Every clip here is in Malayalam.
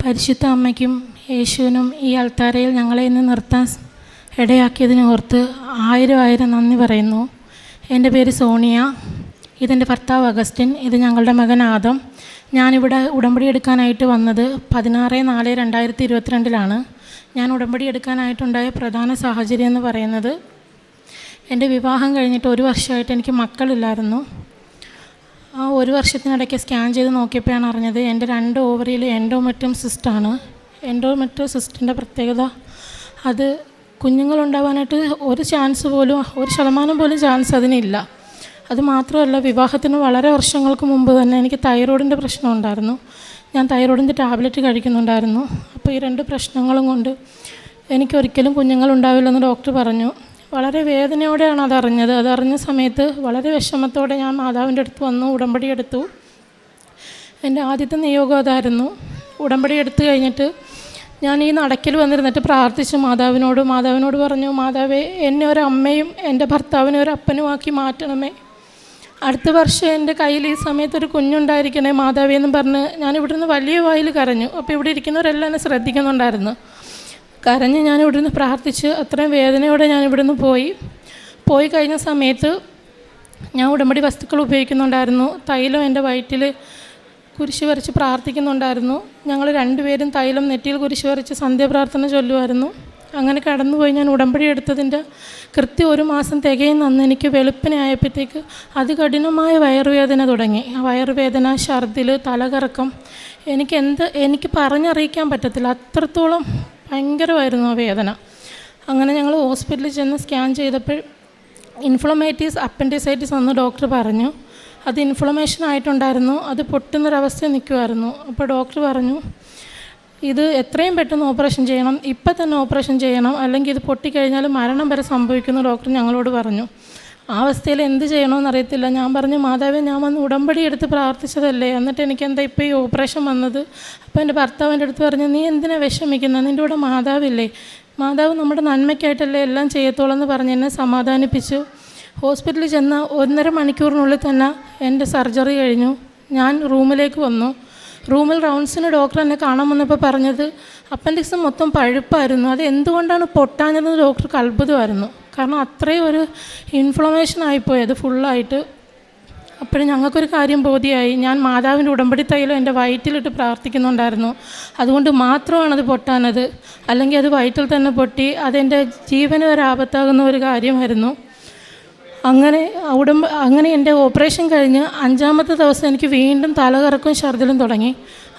പരിശുദ്ധ അമ്മയ്ക്കും യേശുവിനും ഈ അൾത്താരയിൽ ഞങ്ങളെ ഇന്ന് നിർത്താൻ ഇടയാക്കിയതിനെ ഓർത്ത് ആയിരം നന്ദി പറയുന്നു. എൻ്റെ പേര് സോണിയ, ഇതെൻ്റെ ഭർത്താവ് അഗസ്റ്റിൻ, ഇത് ഞങ്ങളുടെ മകൻ ആദം. ഞാനിവിടെ ഉടമ്പടി എടുക്കാനായിട്ട് വന്നത് 16/4/2022 ഞാൻ ഉടമ്പടി എടുക്കാനായിട്ടുണ്ടായ പ്രധാന സാഹചര്യം എന്ന് പറയുന്നത്, എൻ്റെ വിവാഹം കഴിഞ്ഞിട്ട് 1 വർഷമായിട്ട് എനിക്ക് മക്കളില്ലായിരുന്നു. ആ 1 വർഷത്തിനിടയ്ക്ക് സ്കാൻ ചെയ്ത് നോക്കിയപ്പോഴാണ് അറിഞ്ഞത് എൻ്റെ 2 ഓവറിയിൽ എൻഡോമെട്രിയം സിസ്റ്റാണ്. എൻഡോമെട്രിയം സിസ്റ്റിൻ്റെ പ്രത്യേകത, അത് കുഞ്ഞുങ്ങളുണ്ടാവാനായിട്ട് 1% പോലും ചാൻസ് അതിനില്ല. അതുമാത്രമല്ല, വിവാഹത്തിന് വളരെ വർഷങ്ങൾക്ക് മുമ്പ് തന്നെ എനിക്ക് തൈറോയിഡിൻ്റെ പ്രശ്നം ഉണ്ടായിരുന്നു. ഞാൻ തൈറോയിഡിൻ്റെ ടാബ്ലറ്റ് കഴിക്കുന്നുണ്ടായിരുന്നു. അപ്പോൾ ഈ 2 പ്രശ്നങ്ങളും കൊണ്ട് എനിക്കൊരിക്കലും കുഞ്ഞുങ്ങളുണ്ടാവില്ലെന്ന് ഡോക്ടർ പറഞ്ഞു. വളരെ വേദനയോടെയാണ് അതറിഞ്ഞത്. അതറിഞ്ഞ സമയത്ത് വളരെ വിഷമത്തോടെ ഞാൻ മാതാവിൻ്റെ അടുത്ത് വന്നു, ഉടമ്പടി എടുത്തു. എൻ്റെ ആദ്യത്തെ നിയോഗം അതായിരുന്നു. ഉടമ്പടി എടുത്തു കഴിഞ്ഞിട്ട് ഞാൻ ഈ നടക്കിൽ വന്നിരുന്നിട്ട് പ്രാർത്ഥിച്ചു മാതാവിനോട് പറഞ്ഞു, മാതാവേ, എന്നെ ഒരു അമ്മയും എൻ്റെ ഭർത്താവിനെ ഒരു അപ്പനുമാക്കി മാറ്റണമേ. അടുത്ത വർഷം എൻ്റെ കയ്യിൽ ഈ സമയത്തൊരു കുഞ്ഞുണ്ടായിരിക്കണേ മാതാവേ എന്നും പറഞ്ഞ് ഞാൻ ഇവിടുന്ന് വലിയ വായിൽ കരഞ്ഞു. അപ്പോൾ ഇവിടെ ഇരിക്കുന്നവരെല്ലാം എന്നെ ശ്രദ്ധിക്കുന്നുണ്ടായിരുന്നു. കരഞ്ഞ് ഞാൻ ഇവിടുന്ന് പ്രാർത്ഥിച്ച് അത്രയും വേദനയോടെ ഞാൻ ഇവിടുന്ന് പോയി കഴിഞ്ഞ സമയത്ത് ഞാൻ ഉടമ്പടി വസ്തുക്കൾ ഉപയോഗിക്കുന്നുണ്ടായിരുന്നു. തൈലം എൻ്റെ വയറ്റിൽ കുരിശ് വരച്ച് പ്രാർത്ഥിക്കുന്നുണ്ടായിരുന്നു. ഞങ്ങൾ 2 പേരും തൈലം നെറ്റിയിൽ കുരിശ് വരച്ച് സന്ധ്യാപ്രാർത്ഥന ചൊല്ലുമായിരുന്നു. അങ്ങനെ കടന്നുപോയി. ഞാൻ ഉടമ്പടി എടുത്തതിൻ്റെ കൃത്യം 1 മാസം തികയുന്ന എനിക്ക് വെളുപ്പിനായപ്പോഴത്തേക്ക് അതികഠിനമായ വയറുവേദന തുടങ്ങി. ആ വയറുവേദന, ഛർദിൽ, തലകറക്കം, എനിക്ക് പറഞ്ഞറിയിക്കാൻ പറ്റത്തില്ല, അത്രത്തോളം ഭയങ്കരമായിരുന്നു ആ വേദന. അങ്ങനെ ഞങ്ങൾ ഹോസ്പിറ്റലിൽ ചെന്ന് സ്കാൻ ചെയ്തപ്പോൾ ഇൻഫ്ലമേറ്റീവ് അപ്പൻഡിസൈറ്റിസ് എന്ന് ഡോക്ടർ പറഞ്ഞു. അത് ഇൻഫ്ലമേഷൻ ആയിട്ടുണ്ടായിരുന്നു, അത് പൊട്ടുന്നൊരവസ്ഥ നിൽക്കുമായിരുന്നു. അപ്പോൾ ഡോക്ടർ പറഞ്ഞു, ഇത് എത്രയും പെട്ടെന്ന് ഓപ്പറേഷൻ ചെയ്യണം, ഇപ്പം തന്നെ ഓപ്പറേഷൻ ചെയ്യണം, അല്ലെങ്കിൽ ഇത് പൊട്ടിക്കഴിഞ്ഞാൽ മരണം വരെ സംഭവിക്കുമെന്ന് ഡോക്ടർ ഞങ്ങളോട് പറഞ്ഞു. ആ അവസ്ഥയിൽ എന്ത് ചെയ്യണമെന്ന് അറിയത്തില്ല. ഞാൻ പറഞ്ഞു, മാതാവേ, ഞാൻ വന്ന് ഉടമ്പടി എടുത്ത് പ്രാർത്ഥിച്ചതല്ലേ, എന്നിട്ട് എനിക്കെന്താ ഇപ്പോൾ ഈ ഓപ്പറേഷൻ വന്നത്? അപ്പോൾ എൻ്റെ ഭർത്താവിൻ്റെ അടുത്ത് പറഞ്ഞു, നീ എന്തിനാണ് വിഷമിക്കുന്നത്, നിൻ്റെ കൂടെ മാതാവില്ലേ, മാതാവ് നമ്മുടെ നന്മയ്ക്കായിട്ടല്ലേ എല്ലാം ചെയ്യത്തോളെന്ന് പറഞ്ഞ് എന്നെ സമാധാനിപ്പിച്ചു. ഹോസ്പിറ്റലിൽ ചെന്ന 1.5 മണിക്കൂറിനുള്ളിൽ തന്നെ എൻ്റെ സർജറി കഴിഞ്ഞു. ഞാൻ റൂമിലേക്ക് വന്നു. റൂമിൽ റൗണ്ട്സിന് ഡോക്ടർ എന്നെ കാണാൻ വന്നപ്പോൾ പറഞ്ഞത് അപ്പൻഡിക്സ് മൊത്തം പഴുപ്പായിരുന്നു. അത് എന്തുകൊണ്ടാണ് പൊട്ടാഞ്ഞതെന്ന് ഡോക്ടർക്ക് അത്ഭുതമായിരുന്നു. കാരണം അത്രയും ഒരു ഇൻഫ്ലമേഷൻ ആയിപ്പോയത് ഫുള്ളായിട്ട്. അപ്പോഴും ഞങ്ങൾക്കൊരു കാര്യം ബോധ്യമായി, ഞാൻ മാതാവിൻ്റെ ഉടമ്പടി തൈലം എൻ്റെ വയറ്റിലിട്ട് പ്രാർത്ഥിക്കുന്നുണ്ടായിരുന്നു. അതുകൊണ്ട് മാത്രമാണത് പൊട്ടാനത്, അല്ലെങ്കിൽ അത് വയറ്റിൽ തന്നെ പൊട്ടി അതെൻ്റെ ജീവന് വരെ ആപത്താകുന്ന ഒരു കാര്യമായിരുന്നു. അങ്ങനെ എൻ്റെ ഓപ്പറേഷൻ കഴിഞ്ഞ് 5-ാമത്തെ ദിവസം എനിക്ക് വീണ്ടും തലകറക്കും ഛർദിലും തുടങ്ങി.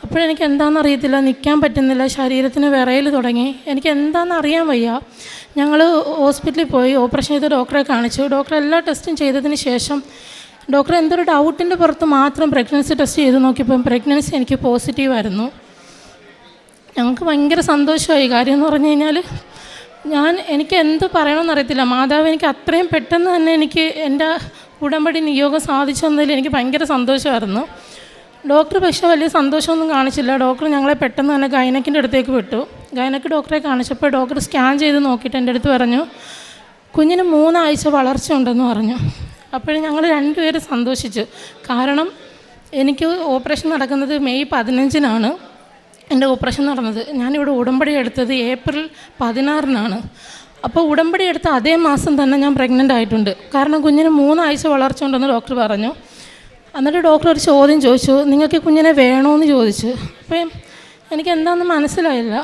അപ്പോഴെനിക്ക് എന്താണെന്ന് അറിയത്തില്ല, നിൽക്കാൻ പറ്റുന്നില്ല, ശരീരത്തിന് വിറയൽ തുടങ്ങി. എനിക്ക് എന്താണെന്ന് അറിയാൻ വയ്യ. ഞങ്ങൾ ഹോസ്പിറ്റലിൽ പോയി ഓപ്പറേഷൻ ചെയ്ത ഡോക്ടറെ കാണിച്ചു. ഡോക്ടർ എല്ലാ ടെസ്റ്റും ചെയ്തതിന് ശേഷം ഡോക്ടർ എന്തൊരു ഡൗട്ടിൻ്റെ പുറത്ത് മാത്രം പ്രഗ്നൻസി ടെസ്റ്റ് ചെയ്ത് നോക്കിയപ്പം പ്രഗ്നൻസി എനിക്ക് പോസിറ്റീവായിരുന്നു. ഞങ്ങൾക്ക് ഭയങ്കര സന്തോഷമായി. കാര്യം എന്ന് പറഞ്ഞു കഴിഞ്ഞാൽ എനിക്ക് എന്ത് പറയണമെന്ന് അറിയത്തില്ല. മാതാവ് എനിക്ക് അത്രയും പെട്ടെന്ന് തന്നെ എനിക്ക് എൻ്റെ ഉടമ്പടി നിയോഗം സാധിച്ചു തന്നതിൽ എനിക്ക് ഭയങ്കര സന്തോഷമായിരുന്നു. ഡോക്ടർ പക്ഷേ വലിയ സന്തോഷമൊന്നും കാണിച്ചില്ല. ഡോക്ടർ ഞങ്ങളെ പെട്ടെന്ന് തന്നെ ഗൈനക്കിൻ്റെ അടുത്തേക്ക് വിട്ടു. ഗൈനക്ക് ഡോക്ടറെ കാണിച്ചപ്പോൾ ഡോക്ടർ സ്കാൻ ചെയ്ത് നോക്കിയിട്ട് എൻ്റെ അടുത്ത് പറഞ്ഞു, കുഞ്ഞിന് 3 ആഴ്ച വളർച്ച ഉണ്ടെന്ന് പറഞ്ഞു. അപ്പോഴും ഞങ്ങൾ 2 പേരും സന്തോഷിച്ചു. കാരണം എനിക്ക് ഓപ്പറേഷൻ നടക്കുന്നത് മെയ് 15-നാണ് എൻ്റെ ഓപ്പറേഷൻ നടന്നത്. ഞാനിവിടെ ഉടമ്പടി എടുത്തത് ഏപ്രിൽ 16-നാണ്. അപ്പോൾ ഉടമ്പടി എടുത്ത അതേ മാസം തന്നെ ഞാൻ പ്രഗ്നൻ്റ് ആയിട്ടുണ്ട്. കാരണം കുഞ്ഞിന് 3 ആഴ്ച വളർച്ച ഉണ്ടെന്ന് ഡോക്ടർ പറഞ്ഞു. എന്നിട്ട് ഡോക്ടർ ഒരു ചോദ്യം ചോദിച്ചു, നിങ്ങൾക്ക് കുഞ്ഞിനെ വേണമെന്ന് ചോദിച്ചു. അപ്പം എനിക്ക് എന്താണെന്ന് മനസ്സിലായില്ല.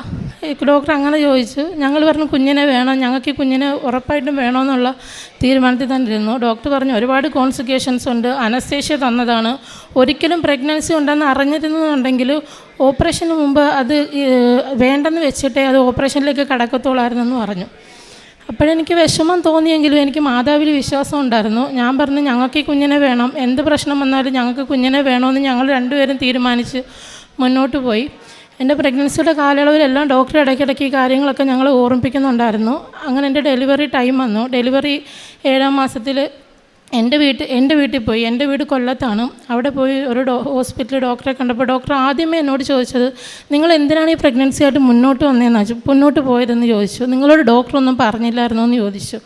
ഡോക്ടർ അങ്ങനെ ചോദിച്ചു. ഞങ്ങൾ പറഞ്ഞു, കുഞ്ഞിനെ വേണം, ഞങ്ങൾക്ക് ഈ കുഞ്ഞിനെ ഉറപ്പായിട്ടും വേണമെന്നുള്ള തീരുമാനത്തിൽ തന്നെ ഇരുന്നു. ഡോക്ടർ പറഞ്ഞു, ഒരുപാട് കോൺസിക്വേഷൻസ് ഉണ്ട്, അനസ്തേഷ്യ തന്നതാണ്, ഒരിക്കലും പ്രഗ്നൻസി ഉണ്ടെന്ന് അറിഞ്ഞിരുന്നുണ്ടെങ്കിൽ ഓപ്പറേഷന് മുമ്പ് അത് വേണ്ടെന്ന് വെച്ചിട്ടേ അത് ഓപ്പറേഷനിലേക്ക് കടക്കത്തുള്ളായിരുന്നെന്ന് പറഞ്ഞു. അപ്പോഴെനിക്ക് വിഷമം തോന്നിയെങ്കിലും എനിക്ക് മാതാവിൽ വിശ്വാസം ഉണ്ടായിരുന്നു. ഞാൻ പറഞ്ഞു, ഞങ്ങൾക്ക് ഈ കുഞ്ഞിനെ വേണം, എന്ത് പ്രശ്നം വന്നാലും ഞങ്ങൾക്ക് കുഞ്ഞിനെ വേണമെന്ന് ഞങ്ങൾ 2 പേരും തീരുമാനിച്ച് മുന്നോട്ട് പോയി. എൻ്റെ പ്രഗ്നൻസിയുടെ കാലയളവിലെല്ലാം ഡോക്ടർ ഇടയ്ക്കിടയ്ക്ക് ഈ കാര്യങ്ങളൊക്കെ ഞങ്ങൾ ഓർമ്മിപ്പിക്കുന്നുണ്ടായിരുന്നു. അങ്ങനെ എൻ്റെ ഡെലിവറി ടൈം വന്നു. ഡെലിവറി 7-ാം മാസത്തിൽ എൻ്റെ വീട്ടിൽ പോയി. എൻ്റെ വീട് കൊല്ലത്താണ്. അവിടെ പോയി ഒരു ഹോസ്പിറ്റലിൽ ഡോക്ടറെ കണ്ടപ്പോൾ ഡോക്ടർ ആദ്യമേ എന്നോട് ചോദിച്ചത്, നിങ്ങൾ എന്തിനാണ് ഈ പ്രഗ്നൻസി ആയിട്ട് മുന്നോട്ട് പോയതെന്ന് ചോദിച്ചു. നിങ്ങളോട് ഡോക്ടറൊന്നും പറഞ്ഞില്ലായിരുന്നോ എന്ന് ചോദിച്ചു.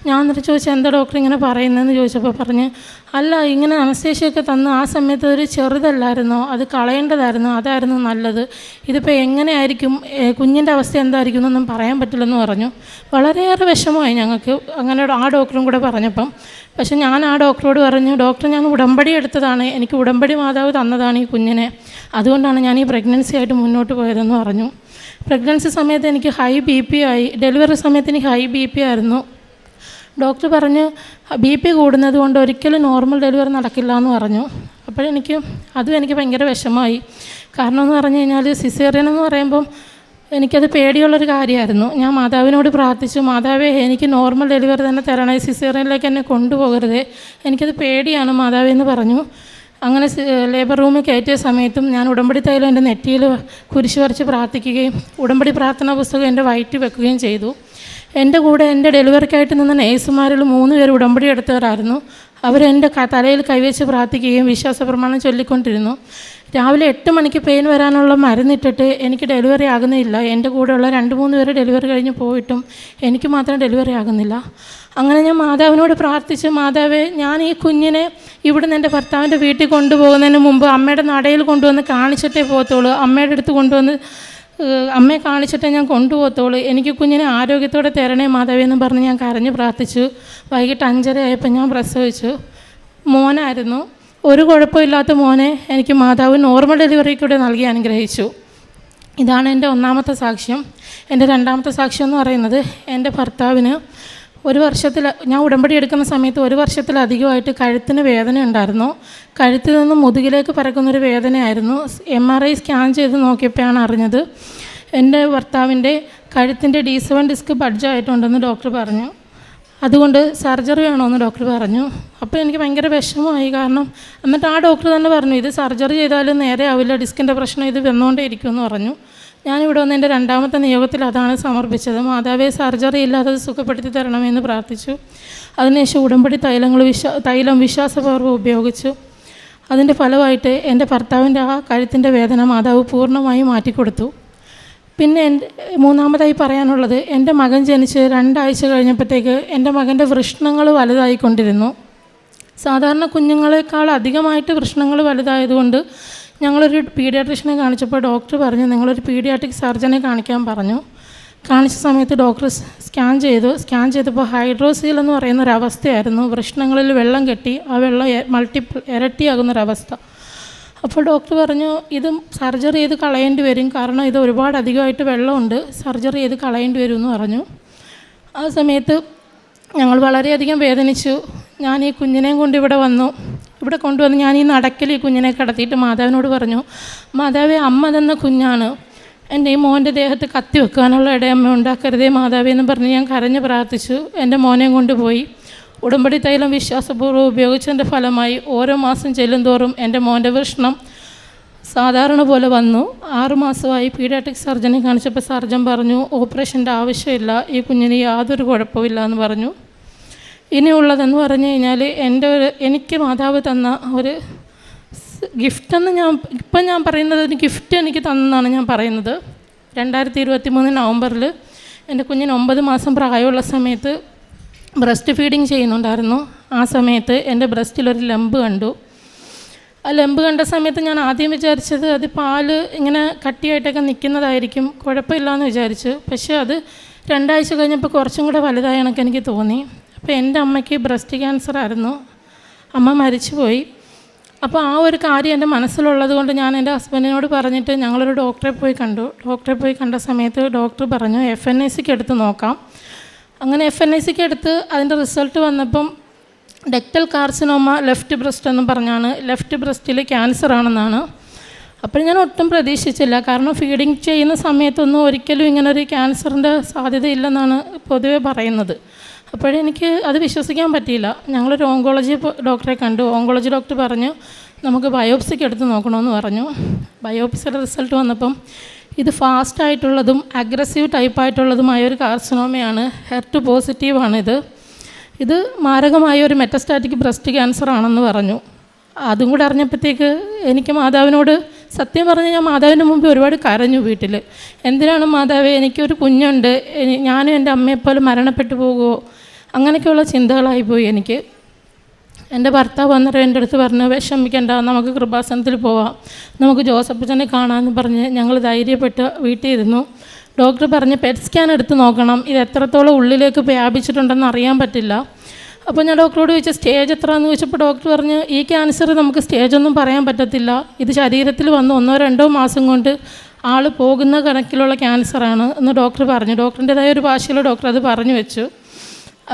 ഞാൻ എന്നിട്ട് ചോദിച്ചാൽ എന്താ ഡോക്ടർ ഇങ്ങനെ പറയുന്നതെന്ന് ചോദിച്ചപ്പോൾ പറഞ്ഞ്, അല്ല ഇങ്ങനെ അനസ്തേഷ്യയൊക്കെ തന്ന് ആ സമയത്ത് ഒരു ചെറുതല്ലായിരുന്നോ, അത് കളയേണ്ടതായിരുന്നു, അതായിരുന്നു നല്ലത്. ഇതിപ്പോൾ എങ്ങനെയായിരിക്കും, കുഞ്ഞിൻ്റെ അവസ്ഥ എന്തായിരിക്കും എന്നൊന്നും പറയാൻ പറ്റില്ലെന്ന് പറഞ്ഞു. വളരെയേറെ വിഷമമായി ഞങ്ങൾക്ക് അങ്ങനെ ആ ഡോക്ടറും കൂടെ പറഞ്ഞപ്പം. പക്ഷെ ഞാൻ ആ ഡോക്ടറോട് പറഞ്ഞു, ഡോക്ടർ ഞാൻ ഉടമ്പടി എടുത്തതാണ്, എനിക്ക് ഉടമ്പടി മാതാവ് തന്നതാണ് ഈ കുഞ്ഞിനെ, അതുകൊണ്ടാണ് ഞാൻ ഈ പ്രഗ്നൻസി ആയിട്ട് മുന്നോട്ട് പോയതെന്ന് പറഞ്ഞു. പ്രഗ്നൻസി സമയത്ത് എനിക്ക് ഹൈ BP ആയി, ഡെലിവറി സമയത്ത് എനിക്ക് ഹൈ BP ആയിരുന്നു. ഡോക്ടർ പറഞ്ഞ് BP കൂടുന്നത് കൊണ്ട് ഒരിക്കലും നോർമൽ ഡെലിവറി നടക്കില്ല എന്ന് പറഞ്ഞു. അതും എനിക്ക് ഭയങ്കര വിഷമമായി. കാരണം എന്ന് പറഞ്ഞു കഴിഞ്ഞാൽ സിസേറിയൻ എന്ന് പറയുമ്പം എനിക്കത് പേടിയുള്ളൊരു കാര്യമായിരുന്നു. ഞാൻ മാതാവിനോട് പ്രാർത്ഥിച്ചു, മാതാവേ എനിക്ക് നോർമൽ ഡെലിവറി തന്നെ തരണേ, സിസേറിയനിലേക്ക് എന്നെ കൊണ്ടുപോകരുതേ, എനിക്കത് പേടിയാണ് മാതാവേ എന്ന് പറഞ്ഞു. അങ്ങനെ ലേബർ റൂമിൽ കയറ്റിയ സമയത്തും ഞാൻ ഉടമ്പടി തൈലം എൻ്റെ നെറ്റിയിൽ കുരിശ് വരച്ച് പ്രാർത്ഥിക്കുകയും ഉടമ്പടി പ്രാർത്ഥനാ പുസ്തകം എൻ്റെ വയറ്റിൽ വെക്കുകയും ചെയ്തു. എൻ്റെ കൂടെ എൻ്റെ ഡെലിവറിക്കായിട്ട് നിന്ന നേഴ്സുമാരിൽ 3 പേർ ഉടമ്പടി എടുത്തവരായിരുന്നു. അവരെൻ്റെ തലയിൽ കൈവച്ച് പ്രാർത്ഥിക്കുകയും വിശ്വാസ പ്രമാണം ചൊല്ലിക്കൊണ്ടിരുന്നു. രാവിലെ 8 മണിക്ക് പെയിൻ വരാനുള്ള മരുന്നിട്ടിട്ട് എനിക്ക് ഡെലിവറി ആകുന്നില്ല. എൻ്റെ കൂടെയുള്ള 2-3 പേര് ഡെലിവറി കഴിഞ്ഞ് പോയിട്ടും എനിക്ക് മാത്രം ഡെലിവറി ആകുന്നില്ല. അങ്ങനെ ഞാൻ മാതാവിനോട് പ്രാർത്ഥിച്ചു, മാതാവേ ഞാൻ ഈ കുഞ്ഞിനെ ഇവിടുന്ന് എൻ്റെ ഭർത്താവിൻ്റെ വീട്ടിൽ കൊണ്ടുപോകുന്നതിന് മുമ്പ് അമ്മയുടെ നടയിൽ കൊണ്ടുവന്ന് കാണിച്ചിട്ടേ പോകത്തുള്ളൂ, അമ്മയുടെ അടുത്ത് കൊണ്ടുവന്ന് അമ്മയെ കാണിച്ചിട്ടേ ഞാൻ കൊണ്ടുപോകത്തുള്ളൂ, എനിക്ക് കുഞ്ഞിനെ ആരോഗ്യത്തോടെ തരണേ മാതാവേ എന്ന് പറഞ്ഞ് ഞാൻ കരഞ്ഞ് പ്രാർത്ഥിച്ചു. വൈകിട്ട് 5:30 ആയപ്പോൾ ഞാൻ പ്രസവിച്ചു. മോനായിരുന്നു. ഒരു കുഴപ്പമില്ലാത്ത മോനെ എനിക്ക് മാതാവ് നോർമൽ ഡെലിവറിക്കൂടെ നൽകി അനുഗ്രഹിച്ചു. ഇതാണ് എൻ്റെ 1ാമത്തെ സാക്ഷ്യം. എൻ്റെ 2ാമത്തെ സാക്ഷ്യം എന്ന് പറയുന്നത്, എൻ്റെ ഭർത്താവിന് ഞാൻ ഉടമ്പടി എടുക്കുന്ന സമയത്ത് 1 വർഷത്തിലധികമായിട്ട് കഴുത്തിന് വേദന ഉണ്ടായിരുന്നു. കഴുത്തിൽ നിന്ന് മുതുകിലേക്ക് പരക്കുന്നൊരു വേദനയായിരുന്നു. MRI സ്കാൻ ചെയ്ത് നോക്കിയപ്പോഴാണ് അറിഞ്ഞത് എൻ്റെ ഭർത്താവിൻ്റെ കഴുത്തിൻ്റെ D7 ഡിസ്ക് ബഡ്ജായിട്ടുണ്ടെന്ന് ഡോക്ടർ പറഞ്ഞു. അതുകൊണ്ട് സർജറി വേണമെന്ന് ഡോക്ടർ പറഞ്ഞു. അപ്പോൾ എനിക്ക് ഭയങ്കര വിഷമമായി. എന്നിട്ട് ആ ഡോക്ടർ തന്നെ പറഞ്ഞു, ഇത് സർജറി ചെയ്താലും നേരെ ആവില്ല, ഡിസ്കിൻ്റെ പ്രശ്നം ഇത് വന്നുകൊണ്ടേ ഇരിക്കുമെന്ന് പറഞ്ഞു. ഞാനിവിടെ വന്ന് എൻ്റെ 2ാമത്തെ നിയോഗത്തിൽ അതാണ് സമർപ്പിച്ചത്. മാതാവേ സർജറി ഇല്ലാതെ സുഖപ്പെടുത്തി തരണമെന്ന് പ്രാർത്ഥിച്ചു. അതിനുശേഷം ഉടമ്പടി തൈലം വിശ്വാസപൂർവ്വം ഉപയോഗിച്ചു. അതിൻ്റെ ഫലമായിട്ട് എൻ്റെ ഭർത്താവിൻ്റെ ആ കഴുത്തിൻ്റെ വേദന മാതാവ് പൂർണ്ണമായും മാറ്റിക്കൊടുത്തു. പിന്നെ 3ാമതായി പറയാനുള്ളത്, എൻ്റെ മകൻ ജനിച്ച് 2 ആഴ്ച കഴിഞ്ഞപ്പോഴത്തേക്ക് എൻ്റെ മകൻ്റെ വൃഷ്ണങ്ങൾ വലുതായിക്കൊണ്ടിരുന്നു. സാധാരണ കുഞ്ഞുങ്ങളെക്കാൾ അധികമായിട്ട് വൃഷ്ണങ്ങൾ വലുതായതുകൊണ്ട് ഞങ്ങളൊരു പീഡിയാട്രീഷ്യനെ കാണിച്ചപ്പോൾ ഡോക്ടർ പറഞ്ഞു, നിങ്ങളൊരു പീഡിയാട്രിക് സർജനെ കാണിക്കാൻ പറഞ്ഞു. കാണിച്ച സമയത്ത് ഡോക്ടർ സ്കാൻ ചെയ്തപ്പോൾ ഹൈഡ്രോസീൽ എന്ന് പറയുന്നൊരവസ്ഥയായിരുന്നു. വൃഷ്ണങ്ങളിൽ വെള്ളം കെട്ടി ആ വെള്ളം ഇരട്ടിയാകുന്നൊരവസ്ഥ. അപ്പോൾ ഡോക്ടർ പറഞ്ഞു, ഇത് സർജറി ചെയ്ത് കളയേണ്ടി വരും, കാരണം ഇത് ഒരുപാട് അധികമായിട്ട് വെള്ളമുണ്ട്, സർജറി ചെയ്ത് കളയേണ്ടി വരും എന്ന് പറഞ്ഞു. ആ സമയത്ത് ഞങ്ങൾ വളരെയധികം വേദനിച്ചു. ഞാൻ ഈ കുഞ്ഞിനെയും കൊണ്ട് ഇവിടെ കൊണ്ടുവന്ന് ഞാൻ ഈ നടക്കൽ ഈ കുഞ്ഞിനെ കിടത്തിയിട്ട് മാതാവിനോട് പറഞ്ഞു, മാതാവേ അമ്മ തന്ന കുഞ്ഞാണ്, എൻ്റെ ഈ മോൻ്റെ ദേഹത്ത് കത്തി വെക്കാനുള്ള ഇടയമ്മ ഉണ്ടാക്കരുതേ മാതാവേ എന്ന് പറഞ്ഞ് ഞാൻ കരഞ്ഞ് പ്രാർത്ഥിച്ചു. എൻ്റെ മോനെയും കൊണ്ടുപോയി ഉടമ്പടി തൈലം വിശ്വാസപൂർവ്വം ഉപയോഗിച്ചതിൻ്റെ ഫലമായി ഓരോ മാസം ചെല്ലുന്തോറും എൻ്റെ മോൻ്റെ വൃഷ്ണം സാധാരണ പോലെ വന്നു. 6 മാസമായി പീഡിയാട്രിക് സർജനെ കാണിച്ചപ്പോൾ സർജൻ പറഞ്ഞു, ഓപ്പറേഷൻ്റെ ആവശ്യമില്ല, ഈ കുഞ്ഞിന് യാതൊരു കുഴപ്പമില്ല എന്ന് പറഞ്ഞു. ഇനിയുള്ളതെന്ന് പറഞ്ഞു കഴിഞ്ഞാൽ എനിക്ക് മാതാവ് തന്ന ഒരു ഗിഫ്റ്റെന്ന് ഞാൻ പറയുന്നത്, ഒരു ഗിഫ്റ്റ് എനിക്ക് തന്നെന്നാണ് ഞാൻ പറയുന്നത്. 2023 നവംബറിൽ എൻ്റെ കുഞ്ഞിന് 9 മാസം പ്രായമുള്ള സമയത്ത് ബ്രസ്റ്റ് ഫീഡിങ് ചെയ്യുന്നുണ്ടായിരുന്നു. ആ സമയത്ത് എൻ്റെ ബ്രസ്റ്റിലൊരു ലംബ് കണ്ടു. ആ ലംബ് കണ്ട സമയത്ത് ഞാൻ ആദ്യം വിചാരിച്ചത് അത് പാല് ഇങ്ങനെ കട്ടിയായിട്ടൊക്കെ നിൽക്കുന്നതായിരിക്കും, കുഴപ്പമില്ലയെന്ന് വിചാരിച്ചു. പക്ഷേ അത് 2 ആഴ്ച കഴിഞ്ഞപ്പോൾ കുറച്ചും കൂടെ വലുതായ കണക്ക് എനിക്ക് തോന്നി. അപ്പോൾ എൻ്റെ അമ്മയ്ക്ക് ബ്രസ്റ്റ് ക്യാൻസർ ആയിരുന്നു, അമ്മ മരിച്ചുപോയി. അപ്പോൾ ആ ഒരു കാര്യം എൻ്റെ മനസ്സിലുള്ളത് കൊണ്ട് ഞാൻ എൻ്റെ ഹസ്ബൻഡിനോട് പറഞ്ഞിട്ട് ഞങ്ങളൊരു ഡോക്ടറെ പോയി കണ്ട സമയത്ത് ഡോക്ടർ പറഞ്ഞു FNACക്ക് എടുത്ത് നോക്കാം. അങ്ങനെ FNACക്ക് എടുത്ത് അതിൻ്റെ റിസൾട്ട് വന്നപ്പം ഡെക്ടൽ കാർസിനോമ ലെഫ്റ്റ് ബ്രസ്റ്റ് എന്ന് പറഞ്ഞാണ്, ലെഫ്റ്റ് ബ്രസ്റ്റിൽ ക്യാൻസർ ആണെന്നാണ്. അപ്പോൾ ഞാൻ ഒട്ടും പ്രതീക്ഷിച്ചില്ല, കാരണം ഫീഡിങ് ചെയ്യുന്ന സമയത്തൊന്നും ഒരിക്കലും ഇങ്ങനൊരു ക്യാൻസറിൻ്റെ സാധ്യതയില്ലെന്നാണ് പൊതുവെ പറയുന്നത്. അപ്പോഴെനിക്ക് അത് വിശ്വസിക്കാൻ പറ്റിയില്ല. ഞങ്ങളൊരു ഓങ്കോളജി ഡോക്ടറെ കണ്ടു. ഓങ്കോളജി ഡോക്ടർ പറഞ്ഞു നമുക്ക് ബയോപ്സിക്ക് എടുത്ത് നോക്കണമെന്ന് പറഞ്ഞു. ബയോപ്സിയുടെ റിസൾട്ട് വന്നപ്പം ഇത് ഫാസ്റ്റായിട്ടുള്ളതും അഗ്രസീവ് ടൈപ്പായിട്ടുള്ളതുമായ ഒരു കാർസിനോമയാണ്, HER2 പോസിറ്റീവാണിത്. ഇത് മാരകമായ ഒരു മെറ്റസ്റ്റാറ്റിക് ബ്രസ്റ്റ് ക്യാൻസർ ആണെന്ന് പറഞ്ഞു. അതും കൂടെ അറിഞ്ഞപ്പോഴത്തേക്ക് എനിക്ക് മാതാവിനോട് സത്യം പറഞ്ഞ് ഞാൻ മാതാവിൻ്റെ മുമ്പ് ഒരുപാട് കരഞ്ഞു വീട്ടിൽ. എന്തിനാണ് മാതാവേ, എനിക്കൊരു കുഞ്ഞുണ്ട്, ഞാനും എൻ്റെ അമ്മയെപ്പോലെ മരണപ്പെട്ടു പോകുമോ, അങ്ങനെയൊക്കെയുള്ള ചിന്തകളായിപ്പോയി എനിക്ക്. എൻ്റെ ഭർത്താവ് അന്നേരം എൻ്റെ അടുത്ത് പറഞ്ഞു, വിഷമിക്കണ്ട, നമുക്ക് കൃപാസനത്തിൽ പോവാം, നമുക്ക് ജോസഫച്ചനെ കാണാമെന്ന് പറഞ്ഞ് ഞങ്ങൾ ധൈര്യപ്പെട്ട് വീട്ടിൽ ഇരുന്നു. ഡോക്ടർ പറഞ്ഞ് പെറ്റ് സ്കാൻ എടുത്ത് നോക്കണം, ഇത് എത്രത്തോളം ഉള്ളിലേക്ക് വ്യാപിച്ചിട്ടുണ്ടെന്ന് അറിയാൻ പറ്റില്ല. അപ്പോൾ ഞാൻ ഡോക്ടറോട് ചോദിച്ചു സ്റ്റേജ് എത്രയാണെന്ന് ചോദിച്ചപ്പോൾ ഡോക്ടർ പറഞ്ഞു, ഈ ക്യാൻസർ നമുക്ക് സ്റ്റേജൊന്നും പറയാൻ പറ്റത്തില്ല, ഇത് ശരീരത്തിൽ വന്ന് 1-2 മാസം കൊണ്ട് ആൾ പോകുന്ന കണക്കിലുള്ള ക്യാൻസറാണ് എന്ന് ഡോക്ടർ പറഞ്ഞു. ഡോക്ടറിൻ്റെതായ ഒരു ഭാഷയിൽ ഡോക്ടർ അത് പറഞ്ഞു വെച്ചു.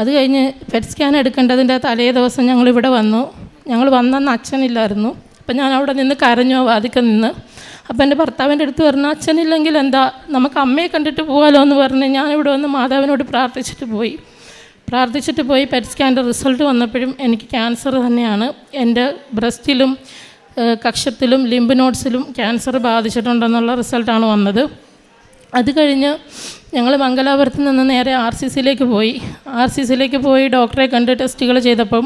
അത് കഴിഞ്ഞ് പെറ്റ് സ്കാൻ എടുക്കേണ്ടതിൻ്റെ തലേ ദിവസം ഞങ്ങളിവിടെ വന്നു. ഞങ്ങൾ വന്നെന്ന് അച്ഛനില്ലായിരുന്നു. അപ്പം ഞാൻ അവിടെ നിന്ന് കരഞ്ഞു, വാതിക്കൽ നിന്ന്. അപ്പം എൻ്റെ ഭർത്താവിൻ്റെ അടുത്ത് പറഞ്ഞു, അച്ഛനില്ലെങ്കിൽ എന്താ, നമുക്ക് അമ്മയെ കണ്ടിട്ട് പോകാമല്ലോ എന്ന് പറഞ്ഞ് ഞാനിവിടെ വന്ന് മാതാവിനോട് പ്രാർത്ഥിച്ചിട്ട് പോയി പെറ്റ് സ്കാൻ്റെ റിസൾട്ട് വന്നപ്പോഴും എനിക്ക് ക്യാൻസർ തന്നെയാണ്. എൻ്റെ ബ്രസ്റ്റിലും കക്ഷത്തിലും ലിംബ് നോഡ്സിലും ക്യാൻസർ ബാധിച്ചിട്ടുണ്ടെന്നുള്ള റിസൾട്ടാണ് വന്നത്. അത് കഴിഞ്ഞ് ഞങ്ങൾ മംഗലാപുരത്ത് നിന്ന് നേരെ RCCയിലേക്ക് പോയി ഡോക്ടറെ കണ്ട് ടെസ്റ്റുകൾ ചെയ്തപ്പം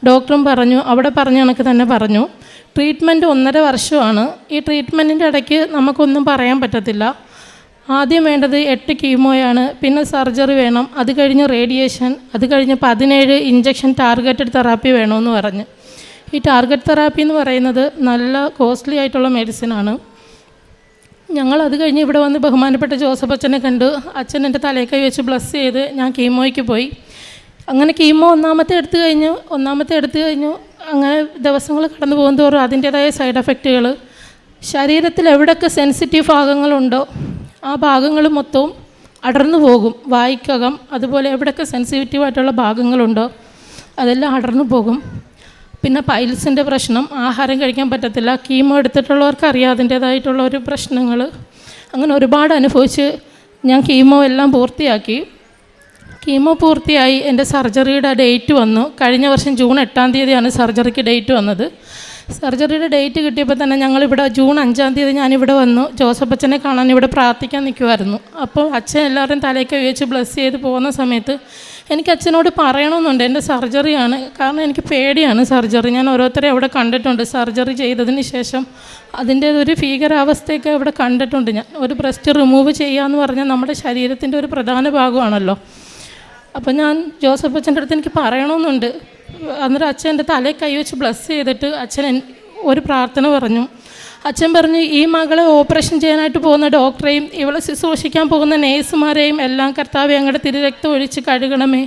ഡോക്ടറും പറഞ്ഞു, അവിടെ പറഞ്ഞ കണക്ക് തന്നെ പറഞ്ഞു, ട്രീറ്റ്മെൻറ്റ് 1.5 വർഷമാണ്. ഈ ട്രീറ്റ്മെൻറ്റിൻ്റെ ഇടയ്ക്ക് നമുക്കൊന്നും പറയാൻ പറ്റത്തില്ല. ആദ്യം വേണ്ടത് 8 കീമോയാണ്, പിന്നെ സർജറി വേണം, അത് കഴിഞ്ഞ് റേഡിയേഷൻ, അത് കഴിഞ്ഞ് 17 ഇഞ്ചക്ഷൻ ടാർഗറ്റഡ് തെറാപ്പി വേണമെന്ന് പറഞ്ഞ്. ഈ ടാർഗറ്റ് തെറാപ്പി എന്ന് പറയുന്നത് നല്ല കോസ്റ്റ്ലി ആയിട്ടുള്ള മെഡിസിനാണ്. ഞങ്ങളത് കഴിഞ്ഞ് ഇവിടെ വന്ന് ബഹുമാനപ്പെട്ട ജോസഫ് അച്ഛനെ കണ്ടു. അച്ഛൻ എൻ്റെ തലയിൽ കൈ വെച്ച് ബ്ലസ് ചെയ്ത് ഞാൻ കീമോയ്ക്ക് പോയി. അങ്ങനെ കീമോ ഒന്നാമത്തെ എടുത്തു കഴിഞ്ഞു. അങ്ങനെ ദിവസങ്ങൾ കടന്നു പോകും തോറും അതിൻ്റേതായ സൈഡ് എഫക്റ്റുകൾ, ശരീരത്തിൽ എവിടെയൊക്കെ സെൻസിറ്റീവ് ഭാഗങ്ങളുണ്ടോ ആ ഭാഗങ്ങൾ മൊത്തവും അടർന്നു പോകും. വായ്ക്കകം അതുപോലെ എവിടെയൊക്കെ സെൻസിറ്റീവായിട്ടുള്ള ഭാഗങ്ങളുണ്ടോ അതെല്ലാം അടർന്നു പോകും. പിന്നെ പൈൽസിൻ്റെ പ്രശ്നം, ആഹാരം കഴിക്കാൻ പറ്റത്തില്ല. കീമോ എടുത്തിട്ടുള്ളവർക്ക് അറിയാം അതിൻ്റേതായിട്ടുള്ള ഒരു പ്രശ്നങ്ങൾ. അങ്ങനെ ഒരുപാട് അനുഭവിച്ച് ഞാൻ കീമോ എല്ലാം പൂർത്തിയായി എൻ്റെ സർജറിയുടെ ഡേറ്റ് വന്നു. കഴിഞ്ഞ വർഷം ജൂൺ 8-ാം തീയതിയാണ് സർജറിക്ക് ഡേറ്റ് വന്നത്. സർജറിയുടെ ഡേറ്റ് കിട്ടിയപ്പോൾ തന്നെ ഞങ്ങളിവിടെ ജൂൺ 5-ാം തീയതി ഞാനിവിടെ വന്നു. ജോസഫ് അച്ഛനെ കാണാൻ ഇവിടെ പ്രാർത്ഥിക്കാൻ നിൽക്കുമായിരുന്നു. അപ്പോൾ അച്ഛൻ എല്ലാവരും തലയ്ക്ക് വെച്ച് ബ്ലസ് ചെയ്ത് പോകുന്ന സമയത്ത് എനിക്ക് അച്ഛനോട് പറയണമെന്നുണ്ട്, എൻ്റെ സർജറിയാണ്. കാരണം എനിക്ക് പേടിയാണ് സർജറി. ഞാൻ ഓരോരുത്തരെ അവിടെ കണ്ടിട്ടുണ്ട് സർജറി ചെയ്തതിന് ശേഷം അതിൻ്റെ ഒരു ഭീകരാവസ്ഥയൊക്കെ അവിടെ കണ്ടിട്ടുണ്ട്. ഞാൻ ഒരു ബ്രസ്റ്റ് റിമൂവ് ചെയ്യുക എന്ന് പറഞ്ഞാൽ നമ്മുടെ ശരീരത്തിൻ്റെ ഒരു പ്രധാന ഭാഗമാണല്ലോ. അപ്പോൾ ഞാൻ ജോസഫ് അച്ഛൻ്റെ അടുത്ത് എനിക്ക് പറയണമെന്നുണ്ട്. അന്നേരം അച്ഛൻ എൻ്റെ തലയിൽ കൈ വെച്ച് ബ്ലസ് ചെയ്തിട്ട് അച്ഛൻ ഒരു പ്രാർത്ഥന പറഞ്ഞു. അച്ഛൻ പറഞ്ഞു, ഈ മകളെ ഓപ്പറേഷൻ ചെയ്യാനായിട്ട് പോകുന്ന ഡോക്ടറെയും ഇവളെ ശുശ്രൂഷിക്കാൻ പോകുന്ന നേഴ്സുമാരെയും എല്ലാം കർത്താവെ അങ്ങയുടെ തിരുരക്തം ഒഴിച്ച് കഴുകണമേ.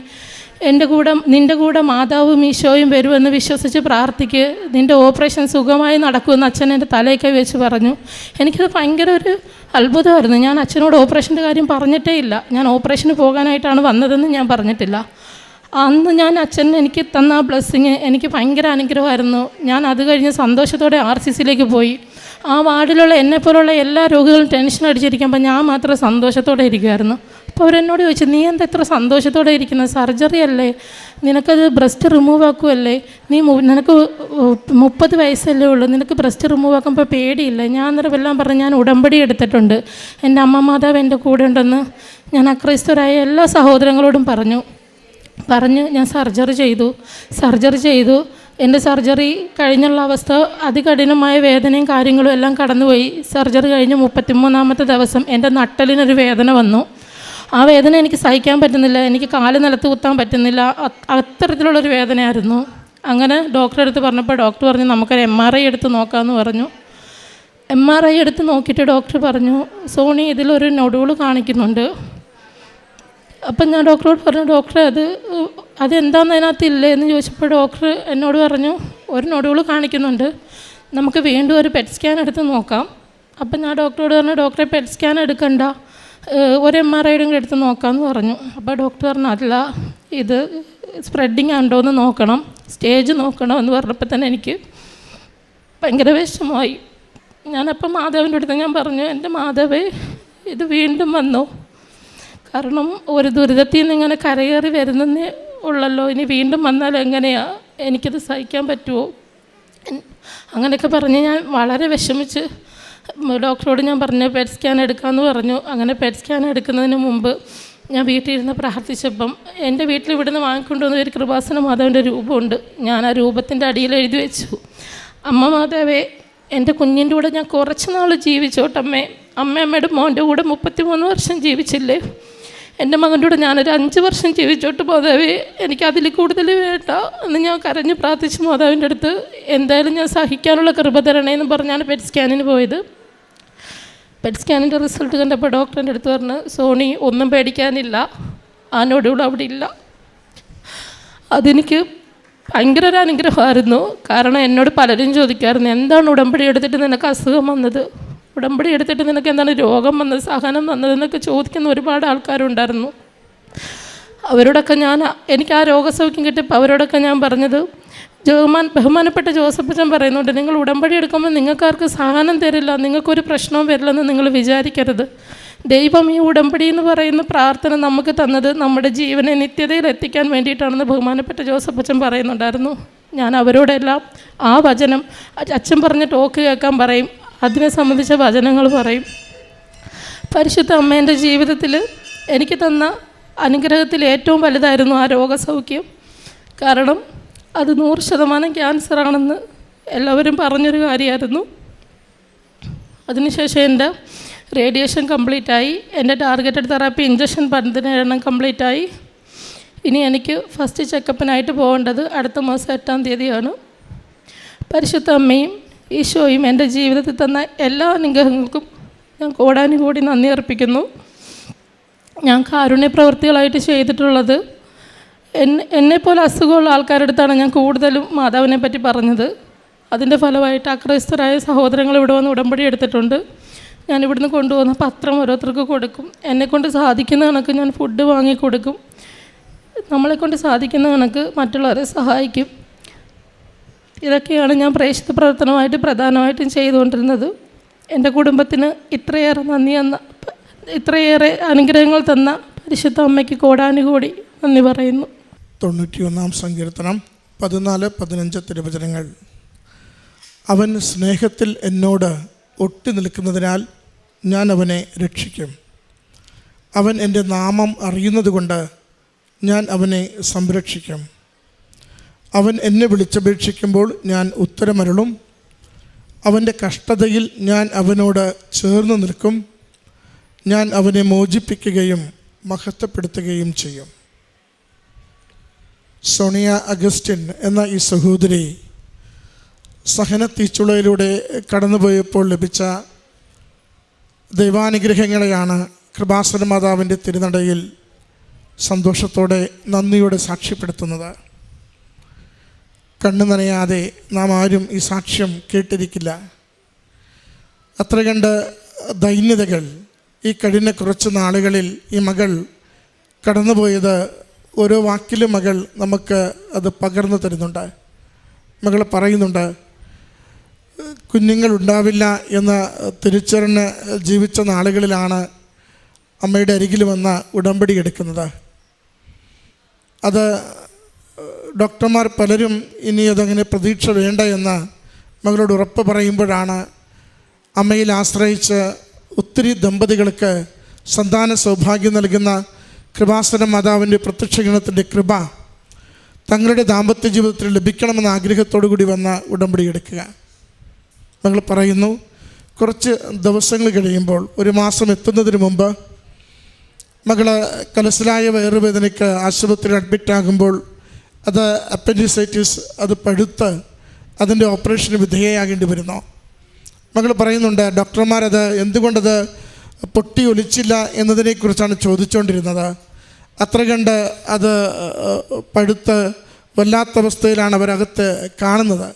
നിൻ്റെ കൂടെ മാതാവും ഈശോയും വരുമെന്ന് വിശ്വസിച്ച് പ്രാർത്ഥിക്ക്, നിൻ്റെ ഓപ്പറേഷൻ സുഖമായി നടക്കുമെന്ന് അച്ഛൻ എൻ്റെ തലയിൽ കൈ വെച്ച് പറഞ്ഞു. എനിക്കത് ഭയങ്കര ഒരു അത്ഭുതമായിരുന്നു. ഞാൻ അച്ഛനോട് ഓപ്പറേഷൻ്റെ കാര്യം പറഞ്ഞിട്ടേ ഇല്ല. ഞാൻ ഓപ്പറേഷന് പോകാനായിട്ടാണ് വന്നതെന്ന് ഞാൻ പറഞ്ഞിട്ടില്ല. അന്ന് ഞാൻ അച്ഛൻ എനിക്ക് തന്ന ആ ബ്ലെസ്സിങ് എനിക്ക് ഭയങ്കര അനുഗ്രഹമായിരുന്നു. ഞാൻ അത് കഴിഞ്ഞ് സന്തോഷത്തോടെ RCCയിലേക്ക് പോയി. ആ വാർഡിലുള്ള എന്നെപ്പോലുള്ള എല്ലാ രോഗികളും ടെൻഷൻ അടിച്ചിരിക്കുമ്പോൾ ഞാൻ മാത്രം സന്തോഷത്തോടെ ഇരിക്കുമായിരുന്നു. അപ്പോൾ അവരെന്നോട് ചോദിച്ചു, നീ എന്താ ഇത്ര സന്തോഷത്തോടെ ഇരിക്കുന്നത്? സർജറി അല്ലേ, നിനക്കത് ബ്രസ്റ്റ് റിമൂവ് ആക്കുമല്ലേ, നിനക്ക് 30 വയസ്സല്ലേ ഉള്ളൂ, നിനക്ക് ബ്രസ്റ്റ് റിമൂവ് ആക്കുമ്പോൾ പേടിയില്ല? ഞാൻ അന്നേരം എല്ലാം പറഞ്ഞു, ഞാൻ ഉടമ്പടി എടുത്തിട്ടുണ്ട്, എൻ്റെ അമ്മ മാതാവ് എൻ്റെ കൂടെ ഉണ്ടെന്ന് ഞാൻ അക്രൈസ്തരായ എല്ലാ സഹോദരങ്ങളോടും പറഞ്ഞു ഞാൻ സർജറി ചെയ്തു. എൻ്റെ സർജറി കഴിഞ്ഞുള്ള അവസ്ഥ അതികഠിനമായ വേദനയും കാര്യങ്ങളും എല്ലാം കടന്നുപോയി. സർജറി കഴിഞ്ഞ് 33-ാമത്തെ ദിവസം എൻ്റെ നട്ടലിനൊരു വേദന വന്നു. ആ വേദന എനിക്ക് സഹിക്കാൻ പറ്റുന്നില്ല, എനിക്ക് കാല് നിലത്ത് കുത്താൻ പറ്റുന്നില്ല, അത്തരത്തിലുള്ളൊരു വേദനയായിരുന്നു. അങ്ങനെ ഡോക്ടറെ അടുത്ത് പറഞ്ഞപ്പോൾ ഡോക്ടർ പറഞ്ഞു, നമുക്കൊരു MRI എടുത്ത് നോക്കാമെന്ന് പറഞ്ഞു. MRI എടുത്ത് നോക്കിയിട്ട് ഡോക്ടർ പറഞ്ഞു, സോണി ഇതിലൊരു നൊഡൂള് കാണിക്കുന്നുണ്ട്. അപ്പം ഞാൻ ഡോക്ടറോട് പറഞ്ഞു, ഡോക്ടറെ അതെന്താണെന്ന് അതിനകത്തില്ലേ എന്ന് ചോദിച്ചപ്പോൾ ഡോക്ടർ എന്നോട് പറഞ്ഞു, ഒരു നൊഡൂള് കാണിക്കുന്നുണ്ട്, നമുക്ക് വീണ്ടും ഒരു പെറ്റ് സ്കാൻ എടുത്ത് നോക്കാം. അപ്പം ഞാൻ ഡോക്ടറോട് പറഞ്ഞു, ഡോക്ടറെ പെറ്റ് സ്കാൻ എടുക്കണ്ട, ഒരു MRI കൂടെ എടുത്ത് നോക്കാമെന്ന് പറഞ്ഞു. അപ്പോൾ ഡോക്ടർ പറഞ്ഞു, അല്ല, ഇത് സ്പ്രെഡിങ് ഉണ്ടോ എന്ന് നോക്കണം, സ്റ്റേജ് നോക്കണം എന്ന് പറഞ്ഞപ്പോൾ തന്നെ എനിക്ക് ഭയങ്കര വിഷമമായി. ഞാനപ്പം മാധവൻ്റെ അടുത്ത് ഞാൻ പറഞ്ഞു, എൻ്റെ മാധവേ, ഇത് വീണ്ടും വന്നു, കാരണം ഒരു ദുരിതത്തിൽ നിന്ന് ഇങ്ങനെ കരകയറി വരുന്നതേ ഉള്ളല്ലോ, ഇനി വീണ്ടും വന്നാൽ എങ്ങനെയാണ്, എനിക്കത് സഹിക്കാൻ പറ്റുമോ? അങ്ങനെയൊക്കെ പറഞ്ഞ് ഞാൻ വളരെ വിഷമിച്ച് ഡോക്ടറോട് ഞാൻ പറഞ്ഞു പെറ്റ് സ്കാൻ എടുക്കാമെന്ന് പറഞ്ഞു. അങ്ങനെ പെറ്റ് സ്കാൻ എടുക്കുന്നതിന് മുമ്പ് ഞാൻ വീട്ടിലിരുന്ന് പ്രാർത്ഥിച്ചപ്പം എൻ്റെ വീട്ടിൽ ഇവിടുന്ന് വാങ്ങിക്കൊണ്ടുവന്ന ഒരു കൃപാസന മാതാവിൻ്റെ രൂപമുണ്ട്. ഞാൻ ആ രൂപത്തിൻ്റെ അടിയിൽ എഴുതി വെച്ചു, അമ്മ മാതാവേ, എൻ്റെ കുഞ്ഞിൻ്റെ കൂടെ ഞാൻ കുറച്ച് നാൾ ജീവിച്ചോട്ടമ്മേ, അമ്മയുടെ മോൻ്റെ കൂടെ 33 വർഷം ജീവിച്ചില്ലേ, എൻ്റെ മകൻ്റെ കൂടെ ഞാനൊരു 5 വർഷം ജീവിച്ചോട്ട് മാതാവേ, എനിക്കതിൽ കൂടുതൽ വേണ്ട എന്ന് ഞാൻ കരഞ്ഞ് പ്രാർത്ഥിച്ചു മാതാവിൻ്റെ അടുത്ത്. എന്തായാലും ഞാൻ സഹിക്കാനുള്ള കൃപ തരണേന്ന് പറഞ്ഞാണ് പെറ്റ് സ്കാനിന് പോയത്. പെറ്റ് സ്കാനിൻ്റെ റിസൾട്ട് കണ്ടപ്പോൾ ഡോക്ടറിൻ്റെ അടുത്ത് പറഞ്ഞു, സോണി ഒന്നും പേടിക്കാനില്ല, ആനോടുകൂടെ അവിടെ ഇല്ല. അതെനിക്ക് ഭയങ്കര ഒരു അനുഗ്രഹമായിരുന്നു. കാരണം എന്നോട് പലരും ചോദിക്കാറുണ്ട്, എന്താണ് ഉടമ്പടി എടുത്തിട്ട് നിനക്ക് അസുഖം വന്നത്, ഉടമ്പടി എടുത്തിട്ട് നിനക്ക് എന്താണ് രോഗം വന്നത്, സഹനം വന്നതെന്നൊക്കെ ചോദിക്കുന്ന ഒരുപാട് ആൾക്കാരുണ്ടായിരുന്നു. അവരോടൊക്കെ എനിക്ക് ആ രോഗസൗഖ്യം കിട്ടിയപ്പോൾ അവരോടൊക്കെ ഞാൻ പറഞ്ഞത്, ബഹുമാനപ്പെട്ട ജോസഫ് അച്ഛൻ പറയുന്നുണ്ട്, നിങ്ങൾ ഉടമ്പടി എടുക്കുമ്പോൾ നിങ്ങൾക്കാർക്ക് സഹനം തരില്ല, നിങ്ങൾക്കൊരു പ്രശ്നവും വരില്ലെന്ന് നിങ്ങൾ വിചാരിക്കരുത്. ദൈവം ഈ ഉടമ്പടി എന്ന് പറയുന്ന പ്രാർത്ഥന നമുക്ക് തന്നത് നമ്മുടെ ജീവനെ നിത്യതയിൽ എത്തിക്കാൻ വേണ്ടിയിട്ടാണെന്ന് ബഹുമാനപ്പെട്ട ജോസഫ് അച്ഛൻ പറയുന്നുണ്ടായിരുന്നു. ഞാൻ അവരോടെല്ലാം ആ വചനം അച്ഛൻ പറഞ്ഞ ടോക്ക് കേൾക്കാൻ പറയും, അതിനെ സംബന്ധിച്ച വചനങ്ങൾ പറയും. പരിശുദ്ധ അമ്മേൻ്റെ ജീവിതത്തിൽ എനിക്ക് തന്ന അനുഗ്രഹത്തിൽ ഏറ്റവും വലുതായിരുന്നു ആ രോഗസൗഖ്യം. കാരണം അത് 100% ക്യാൻസറാണെന്ന് എല്ലാവരും പറഞ്ഞൊരു കാര്യമായിരുന്നു. അതിനുശേഷം എൻ്റെ റേഡിയേഷൻ കംപ്ലീറ്റായി, എൻ്റെ ടാർഗറ്റഡ് തെറാപ്പി ഇഞ്ചക്ഷൻ 17 കംപ്ലീറ്റായി. ഇനി എനിക്ക് ഫസ്റ്റ് ചെക്കപ്പിനായിട്ട് പോകേണ്ടത് അടുത്ത മാസം 8-ാം തീയതിയാണ്. പരിശുദ്ധ അമ്മയും ഈശോയും എൻ്റെ ജീവിതത്തിൽ തന്ന എല്ലാ അനുഗ്രഹങ്ങൾക്കും ഞാൻ കോടാനുകോടി നന്ദി അർപ്പിക്കുന്നു. ഞാൻ കാരുണ്യ പ്രവൃത്തികളായിട്ട് ചെയ്തിട്ടുള്ളത്, എന്നെപ്പോലെ അസുഖമുള്ള ആൾക്കാരുടെ അടുത്താണ് ഞാൻ കൂടുതലും മാതാവിനെ പറ്റി പറഞ്ഞത്. അതിൻ്റെ ഫലമായിട്ട് അക്രൈസ്തരായ സഹോദരങ്ങൾ ഇവിടെ വന്ന് ഉടമ്പടി എടുത്തിട്ടുണ്ട്. ഞാൻ ഇവിടുന്ന് കൊണ്ടുപോകുന്ന പത്രം ഓരോരുത്തർക്ക് കൊടുക്കും. എന്നെക്കൊണ്ട് സാധിക്കുന്ന കണക്ക് ഞാൻ ഫുഡ് വാങ്ങിക്കൊടുക്കും. നമ്മളെക്കൊണ്ട് സാധിക്കുന്ന കണക്ക് മറ്റുള്ളവരെ സഹായിക്കും. ഇതൊക്കെയാണ് ഞാൻ പ്രേക്ഷിത പ്രവർത്തനമായിട്ട് പ്രധാനമായിട്ടും ചെയ്തുകൊണ്ടിരുന്നത്. എൻ്റെ കുടുംബത്തിന് ഇത്രയേറെ അനുഗ്രഹങ്ങൾ തന്ന പരിശുദ്ധ അമ്മയ്ക്ക് കോടാനുകോടി നന്ദി പറയുന്നു. 91-ാം സങ്കീർത്തനം 14-15 തിരുവചനങ്ങൾ. അവൻ സ്നേഹത്തിൽ എന്നോട് ഒട്ടി നിൽക്കുന്നതിനാൽ ഞാൻ അവനെ രക്ഷിക്കും. അവൻ എൻ്റെ നാമം അറിയുന്നതുകൊണ്ട് ഞാൻ അവനെ സംരക്ഷിക്കും. അവൻ എന്നെ വിളിച്ചപേക്ഷിക്കുമ്പോൾ ഞാൻ ഉത്തരമരുളും. അവൻ്റെ കഷ്ടതയിൽ ഞാൻ അവനോട് ചേർന്ന് നിൽക്കും. ഞാൻ അവനെ മോചിപ്പിക്കുകയും മഹത്വപ്പെടുത്തുകയും ചെയ്യും. സോണിയ അഗസ്റ്റിൻ എന്ന ഈ സഹോദരി സഹന തീച്ചുളയിലൂടെ കടന്നുപോയപ്പോൾ ലഭിച്ച ദൈവാനുഗ്രഹങ്ങളെയാണ് കൃപാസന മാതാവിൻ്റെ തിരുനടയിൽ സന്തോഷത്തോടെ നന്ദിയോടെ സാക്ഷ്യപ്പെടുത്തുന്നത്. കണ്ണു നനയാതെ നാം ആരും ഈ സാക്ഷ്യം കേട്ടിരിക്കില്ല. അത്ര കണ്ട് ദൈന്യതകൾ ഈ കഴിഞ്ഞ കുറച്ച് നാളുകളിൽ ഈ മകൾ കടന്നുപോയത് ഓരോ വാക്കിലും മകൾ നമുക്ക് അത് പകർന്നു തരുന്നുണ്ട്. മകൾ പറയുന്നുണ്ട്, കുഞ്ഞുങ്ങളുണ്ടാവില്ല എന്ന തിരിച്ചറിഞ്ഞ് ജീവിച്ച നാളുകളിലാണ് അമ്മയുടെ അരികിൽ വന്ന് ഉടമ്പടി എടുക്കുന്നത്. അത് ഡോക്ടർമാർ പലരും ഇനി അതങ്ങനെ പ്രതീക്ഷ വേണ്ട എന്ന് മകളോട് ഉറപ്പ് പറയുമ്പോഴാണ് അമ്മയിൽ ആശ്രയിച്ച് ഒത്തിരി ദമ്പതികൾക്ക് സന്താന സൗഭാഗ്യം നൽകുന്ന കൃപാസന മാതാവിൻ്റെ പ്രത്യക്ഷഗണത്തിൻ്റെ കൃപ തങ്ങളുടെ ദാമ്പത്യ ജീവിതത്തിൽ ലഭിക്കണമെന്ന ആഗ്രഹത്തോടു കൂടി വന്ന് ഉടമ്പടി എടുക്കുക. മകൾ പറയുന്നു, കുറച്ച് ദിവസങ്ങൾ കഴിയുമ്പോൾ, 1 മാസം എത്തുന്നതിന് മുമ്പ് മകൾ കലശലായ വയറുവേദനയ്ക്ക് ആശുപത്രിയിൽ അഡ്മിറ്റാകുമ്പോൾ അത് അപ്പൻഡിസൈറ്റിസ്, അത് പഴുത്ത് അതിൻ്റെ ഓപ്പറേഷന് വിധേയയാകേണ്ടി വരുന്നു. മകൾ പറയുന്നുണ്ട്, ഡോക്ടർമാരത് എന്തുകൊണ്ടത് പൊട്ടി ഒലിച്ചില്ല എന്നതിനെക്കുറിച്ചാണ് ചോദിച്ചുകൊണ്ടിരുന്നത്. അത്ര കണ്ട് അത് പഴുത്ത് വല്ലാത്ത അവസ്ഥയിലാണ് അവരകത്ത് കാണുന്നത്.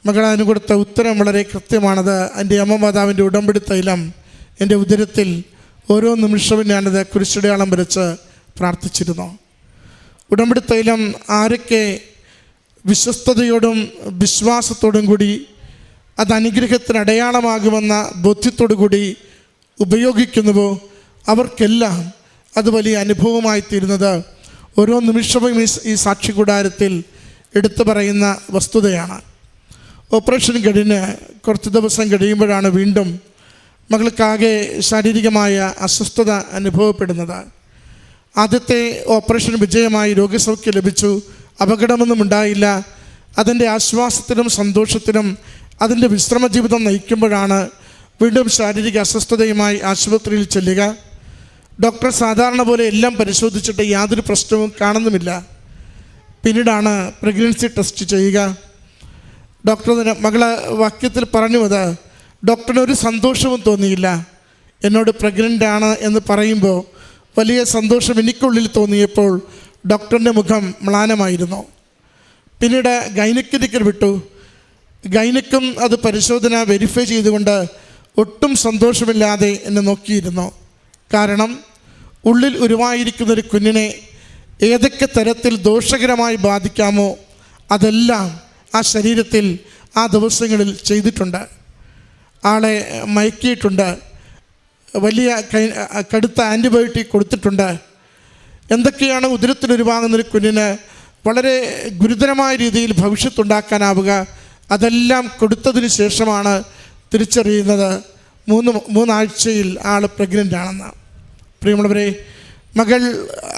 മകൾ അതിന് കൊടുത്ത ഉത്തരം വളരെ കൃത്യമാണത്. എൻ്റെ അമ്മ മാതാവിൻ്റെ ഉടമ്പടി തൈലം എൻ്റെ ഉദരത്തിൽ ഓരോ നിമിഷവും ഞാനത് കുരിശടയാളം വരച്ച് പ്രാർത്ഥിച്ചിരുന്നു. ഉടമ്പടി തൈലം ആരൊക്കെ വിശ്വസ്തയോടും വിശ്വാസത്തോടും കൂടി അത് അനുഗ്രഹത്തിന് അടയാളമാകുമെന്ന ബോധ്യത്തോടു കൂടി ഉപയോഗിക്കുന്നുവോ അവർക്കെല്ലാം അത് വലിയ അനുഭവമായി തീരുന്നത് ഓരോ നിമിഷവും ഈ സാക്ഷി കൂടാരത്തിൽ എടുത്തു പറയുന്ന വസ്തുതയാണ്. ഓപ്പറേഷൻ കഴിഞ്ഞ് കുറച്ച് ദിവസം കഴിയുമ്പോഴാണ് വീണ്ടും മകൾക്കാകെ ശാരീരികമായ അസ്വസ്ഥത അനുഭവപ്പെടുന്നത്. ആദ്യത്തെ ഓപ്പറേഷൻ വിജയമായി രോഗസൗഖ്യം ലഭിച്ചു, അപകടമൊന്നും ഉണ്ടായില്ല. അതിൻ്റെ ആശ്വാസത്തിനും സന്തോഷത്തിനും അതിൻ്റെ വിശ്രമ ജീവിതം നയിക്കുമ്പോഴാണ് വീണ്ടും ശാരീരിക അസ്വസ്ഥതയുമായി ആശുപത്രിയിൽ ചെല്ലുക. ഡോക്ടർ സാധാരണ പോലെ എല്ലാം പരിശോധിച്ചിട്ട് യാതൊരു പ്രശ്നവും കാണുന്നുമില്ല. പിന്നീടാണ് പ്രഗ്നൻസി ടെസ്റ്റ് ചെയ്യുക. ഡോക്ടർ മകളെ വാക്യത്തിൽ പറഞ്ഞു, അത് ഡോക്ടറിന് ഒരു സന്തോഷവും തോന്നിയില്ല. എന്നോട് പ്രഗ്നൻ്റ് ആണ് എന്ന് പറയുമ്പോൾ വലിയ സന്തോഷം എനിക്കുള്ളിൽ തോന്നിയപ്പോൾ ഡോക്ടറിൻ്റെ മുഖം മ്ലാനമായിരുന്നു. പിന്നീട് ഗൈനക്കിലേക്ക് വിട്ടു. ഗൈനക്കും അത് പരിശോധന വെരിഫൈ ചെയ്തുകൊണ്ട് ഒട്ടും സന്തോഷമില്ലാതെ എന്നെ നോക്കിയിരുന്നു. കാരണം ഉള്ളിൽ ഉരുവായിരിക്കുന്നൊരു കുഞ്ഞിനെ ഏതൊക്കെ തരത്തിൽ ദോഷകരമായി ബാധിക്കാമോ അതെല്ലാം ആ ശരീരത്തിൽ ആ ദിവസങ്ങളിൽ ചെയ്തിട്ടുണ്ട്. ആളെ മയക്കിയിട്ടുണ്ട്, വലിയ കടുത്ത ആൻറ്റിബയോട്ടിക് കൊടുത്തിട്ടുണ്ട്. എന്തൊക്കെയാണ് ഉദരത്തിലുരുവാകുന്നൊരു കുഞ്ഞിന് വളരെ ഗുരുതരമായ രീതിയിൽ ഭവിഷ്യത്തുണ്ടാക്കാനാവുക, അതെല്ലാം കൊടുത്തതിന് ശേഷമാണ് തിരിച്ചറിയുന്നത് മൂന്നാഴ്ചയിൽ ആൾ പ്രഗ്നൻ്റ് ആണെന്ന്. പ്രിയമുള്ളവരെ, മകൾ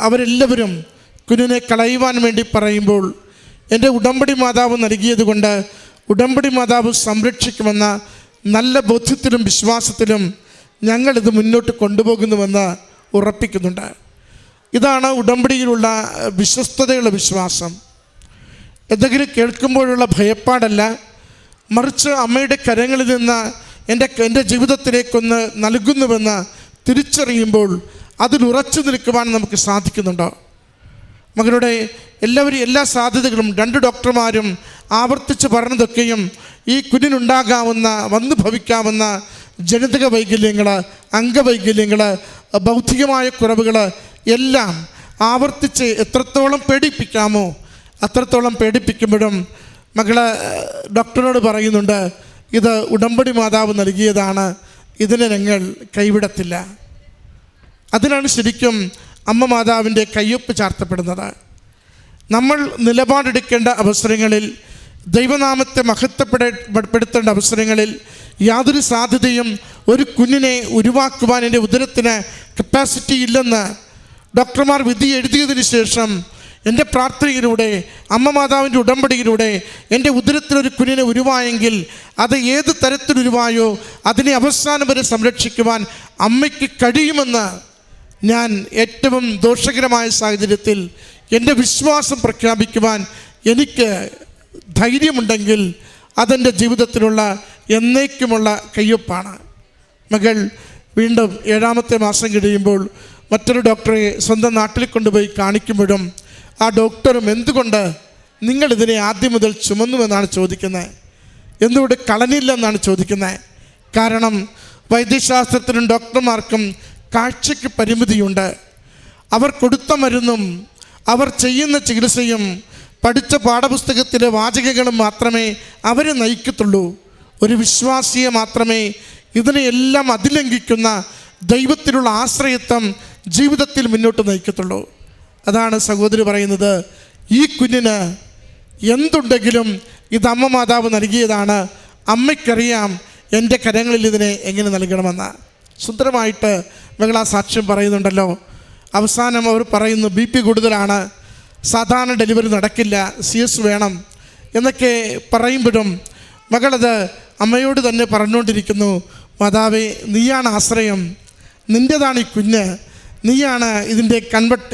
അവരെല്ലാവരും കുഞ്ഞിനെ കളയുവാൻ വേണ്ടി പറയുമ്പോൾ എൻ്റെ ഉടമ്പടി മാതാവ് നൽകിയത് കൊണ്ട് ഉടമ്പടി മാതാവ് സംരക്ഷിക്കുമെന്ന നല്ല ബോധ്യത്തിലും വിശ്വാസത്തിലും ഞങ്ങളിത് മുന്നോട്ട് കൊണ്ടുപോകുന്നുവെന്ന് ഉറപ്പിക്കുന്നുണ്ട്. ഇതാണ് ഉടമ്പടിയിലുള്ള വിശ്വസ്തതയുള്ള വിശ്വാസം. എന്തെങ്കിലും കേൾക്കുമ്പോഴുള്ള ഭയപ്പാടല്ല, മറിച്ച് അമ്മയുടെ കരങ്ങളിൽ നിന്ന് എൻ്റെ ജീവിതത്തിലേക്കൊന്ന് നൽകുന്നുവെന്ന് തിരിച്ചറിയുമ്പോൾ അതിലുറച്ചു നിൽക്കുവാൻ നമുക്ക് സാധിക്കുന്നുണ്ടോ? മകളുടെ എല്ലാ സാധ്യതകളും 2 ഡോക്ടർമാരും ആവർത്തിച്ച് പറഞ്ഞതൊക്കെയും ഈ കുഞ്ഞിനുണ്ടാകാവുന്ന വന്നു ഭവിക്കാവുന്ന ജനിതക വൈകല്യങ്ങൾ, അംഗവൈകല്യങ്ങൾ, ബൗദ്ധികമായ കുറവുകൾ എല്ലാം ആവർത്തിച്ച് എത്രത്തോളം പേടിപ്പിക്കാമോ അത്രത്തോളം പേടിപ്പിക്കുമ്പോഴും മകള് ഡോക്ടറിനോട് പറയുന്നുണ്ട്, ഇത് ഉടമ്പടി മാതാവ് നൽകിയതാണ്, ഇതിനെ ഞങ്ങൾ കൈവിടത്തില്ല. അതിനാണ് ശരിക്കും അമ്മ മാതാവിൻ്റെ കയ്യൊപ്പ് ചാർത്തപ്പെടുന്നത്. നമ്മൾ നിലപാടെടുക്കേണ്ട അവസരങ്ങളിൽ, ദൈവനാമത്തെ മഹത്വപ്പെടുത്തേണ്ട അവസരങ്ങളിൽ യാതൊരു സാധ്യതയും ഒരു കുഞ്ഞിനെ ഉരുവാക്കുവാൻ എൻ്റെ ഉദരത്തിന് കപ്പാസിറ്റി ഇല്ലെന്ന് ഡോക്ടർമാർ വിധി എഴുതിയതിന് ശേഷം എൻ്റെ പ്രാർത്ഥനയിലൂടെ, അമ്മ മാതാവിൻ്റെ ഉടമ്പടിയിലൂടെ എൻ്റെ ഉദരത്തിലൊരു കുഞ്ഞിനെ ഉരുവായെങ്കിൽ അത് ഏത് തരത്തിലുരുവായോ അതിനെ അവസാനം വരെ സംരക്ഷിക്കുവാൻ അമ്മയ്ക്ക് കഴിയുമെന്ന് ഞാൻ ഏറ്റവും ദോഷകരമായ സാഹചര്യത്തിൽ എൻ്റെ വിശ്വാസം പ്രഖ്യാപിക്കുവാൻ എനിക്ക് ധൈര്യമുണ്ടെങ്കിൽ അതെൻ്റെ ജീവിതത്തിലുള്ള എന്നേക്കുമുള്ള കയ്യൊപ്പാണ്. മകൾ വീണ്ടും 7ാമത്തെ മാസം കഴിയുമ്പോൾ മറ്റൊരു ഡോക്ടറെ സ്വന്തം നാട്ടിൽ കൊണ്ടുപോയി കാണിക്കുമ്പോഴും ആ ഡോക്ടറും എന്തുകൊണ്ട് നിങ്ങളിതിനെ ആദ്യം മുതൽ ചുമന്നുവെന്നാണ് ചോദിക്കുന്നത്, എന്തുകൊണ്ട് കളഞ്ഞില്ലെന്നാണ് ചോദിക്കുന്നത്. കാരണം വൈദ്യശാസ്ത്രത്തിനും ഡോക്ടർമാർക്കും കാഴ്ചയ്ക്ക് പരിമിതിയുണ്ട്. അവർ കൊടുത്ത മരുന്നും അവർ ചെയ്യുന്ന ചികിത്സയും പഠിച്ച പാഠപുസ്തകത്തിലെ വാചകങ്ങളും മാത്രമേ അവരെ നയിക്കത്തുള്ളൂ. ഒരു വിശ്വാസിയെ മാത്രമേ ഇതിനെയെല്ലാം അതിലംഘിക്കുന്ന ദൈവത്തിലുള്ള ആശ്രയത്വം ജീവിതത്തിൽ മുന്നോട്ട് നയിക്കത്തുള്ളൂ. അതാണ് സഹോദരി പറയുന്നത്, ഈ കുഞ്ഞിന് എന്തുണ്ടെങ്കിലും ഇത് അമ്മ മാതാവ് നൽകിയതാണ്, അമ്മയ്ക്കറിയാം എൻ്റെ കരങ്ങളിൽ ഇതിനെ എങ്ങനെ നൽകണമെന്ന്. സുന്ദരമായിട്ട് മകൾ ആ സാക്ഷ്യം പറയുന്നുണ്ടല്ലോ. അവസാനം അവർ പറയുന്നു, BP കൂടുതലാണ്, സാധാരണ ഡെലിവറി നടക്കില്ല, CS വേണം എന്നൊക്കെ പറയുമ്പോഴും മകളത് അമ്മയോട് തന്നെ പറഞ്ഞുകൊണ്ടിരിക്കുന്നു, മാതാവേ നീയാണ് ആശ്രയം, നിൻ്റേതാണ് ഈ കുഞ്ഞ്, നീയാണ് ഇതിൻ്റെ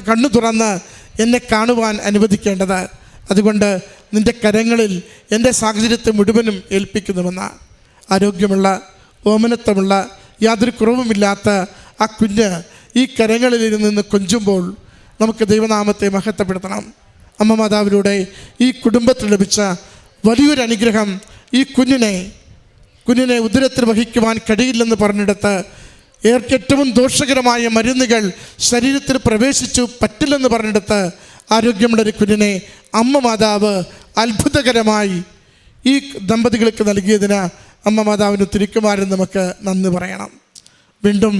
കണ്ണു തുറന്ന് എന്നെ കാണുവാൻ അനുവദിക്കേണ്ടത്. അതുകൊണ്ട് നിൻ്റെ കരങ്ങളിൽ എൻ്റെ സാഹചര്യത്തെ മുഴുവനും ഏൽപ്പിക്കുന്നുവെന്ന ആരോഗ്യമുള്ള, ഓമനത്വമുള്ള, യാതൊരു കുറവുമില്ലാത്ത ആ കുഞ്ഞ് ഈ കരങ്ങളിൽ നിന്ന് കൊഞ്ചുമ്പോൾ നമുക്ക് ദൈവനാമത്തെ മഹത്വപ്പെടുത്തണം. അമ്മ മാതാവിലൂടെ ഈ കുടുംബത്തിൽ ലഭിച്ച വലിയൊരു അനുഗ്രഹം, ഈ കുഞ്ഞിനെ ഉദരത്തിൽ വഹിക്കുവാൻ കഴിയില്ലെന്ന് പറഞ്ഞിടത്ത് ഏറ്റവും ദോഷകരമായ മരുന്നുകൾ ശരീരത്തിൽ പ്രവേശിച്ചു പറ്റില്ലെന്ന് പറഞ്ഞിടത്ത് ആരോഗ്യമുള്ളൊരു കുഞ്ഞിനെ അമ്മ മാതാവ് അത്ഭുതകരമായി ഈ ദമ്പതികൾക്ക് നൽകിയതിന് അമ്മ മാതാവിന് തിരിക്കുമാരും നമുക്ക് നന്ദി പറയണം. വീണ്ടും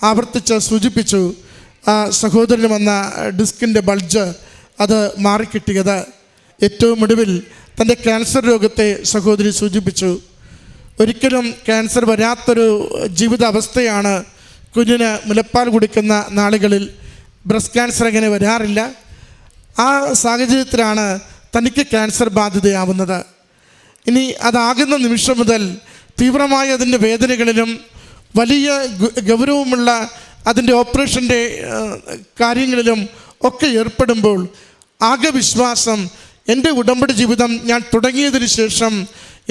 ആവർത്തിച്ച് സൂചിപ്പിച്ചു, ആ സഹോദരന് വന്ന ഡിസ്കിൻ്റെ ബൾജ് അത് മാറിക്കിട്ടിയത്. ഏറ്റവും ഒടുവിൽ തൻ്റെ ക്യാൻസർ രോഗത്തെ സഹോദരി സൂചിപ്പിച്ചു. ഒരിക്കലും ക്യാൻസർ വരാത്തൊരു ജീവിതാവസ്ഥയാണ് കുഞ്ഞിന് മുലപ്പാൽ കുടിക്കുന്ന നാളുകളിൽ. ബ്രസ്റ്റ് ക്യാൻസർ അങ്ങനെ വരാറില്ല. ആ സാഹചര്യത്തിലാണ് തനിക്ക് ക്യാൻസർ ബാധിതയാവുന്നത്. ഇനി അതാകുന്ന നിമിഷം മുതൽ തീവ്രമായ അതിൻ്റെ വേദനകളിലും വലിയ ഗൗരവമുള്ള അതിൻ്റെ ഓപ്പറേഷൻ്റെ കാര്യങ്ങളിലും ഒക്കെ ഏർപ്പെടുമ്പോൾ ആകെ വിശ്വാസം എൻ്റെ ഉടമ്പടി ജീവിതം ഞാൻ തുടങ്ങിയതിന് ശേഷം